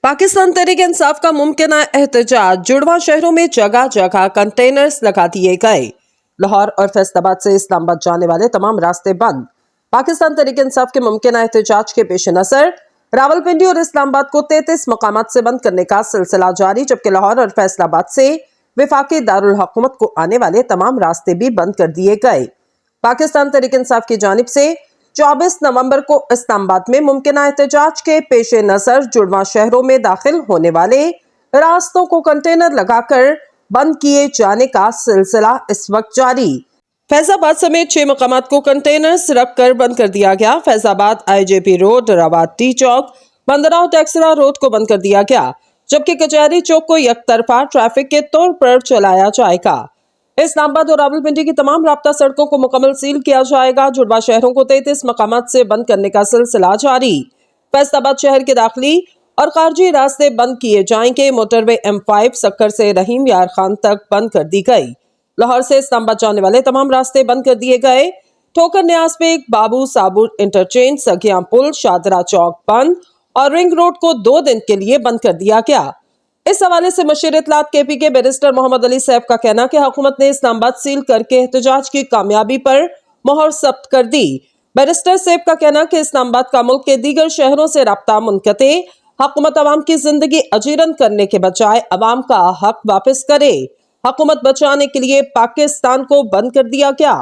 पाकिस्तान तहरीक इंसाफ का मुमकिन एहतजाज, जुड़वा शहरों में जगह जगह कंटेनर्स लगा दिए गए। लाहौर और फैसलाबाद से इस्लामाबाद जाने वाले तमाम रास्ते बंद। पाकिस्तान तहरीक इंसाफ के मुमकिन एहतजाज के पेश नजर रावलपिंडी और इस्लामाबाद को 33 मकामात से बंद करने का सिलसिला जारी, जबकि लाहौर और फैसलाबाद से विफाकी दारुल हुकूमत को आने वाले तमाम रास्ते भी बंद कर दिए गए। पाकिस्तान तहरीक इंसाफ की जानिब से 24 नवंबर को इस्लामाबाद में मुमकिन एहतजाज के पेश नजर जुड़वा शहरों में दाखिल होने वाले रास्तों को कंटेनर लगाकर बंद किए जाने का सिलसिला इस वक्त जारी। फैजाबाद समेत 6 मकामात को कंटेनर्स रखकर बंद कर दिया गया। फैजाबाद IJP रोड, राबात टी चौक, बंदरा टैक्सरा रोड को बंद कर दिया गया, जबकि कचहरी चौक को एक तरफा ट्रैफिक के तौर पर चलाया जाएगा। इस्लामाबाद और रावलपिंडी की तमाम राब्ता सड़कों को मुकम्मल सील किया जाएगा। जुड़वा शहरों को 33 मकामात से बंद करने का सिलसिला जारी। फैसलाबाद शहर के दाखिली और खारजी रास्ते बंद किए जाएंगे। मोटरवे M5 सक्कर से रहीम यार खान तक बंद कर दी गई। लाहौर से इस्लामाबाद जाने वाले तमाम रास्ते बंद कर दिए गए। ठोकर न्याज बेग, बाबू साबुर इंटरचेंज, सगियां पुल, शादरा चौक बंद और रिंग रोड को 2 दिन के लिए बंद कर दिया गया। इस हवाले से मशीर इत्तलात KP के बैरिस्टर मोहम्मद अली सैफ का कहना कि हुकूमत ने इस्लामाबाद सील करके एहतजाज की कामयाबी पर मोहर सब्त कर दी। बैरिस्टर सैफ का कहना कि इस्लामाबाद का मुल्क के दीगर शहरों से रब्ता मुनक़ते, हुकूमत अवाम की जिंदगी अजीरन करने के बजाय अवाम का हक वापस करे। हुकूमत बचाने के लिए पाकिस्तान को बंद कर दिया गया।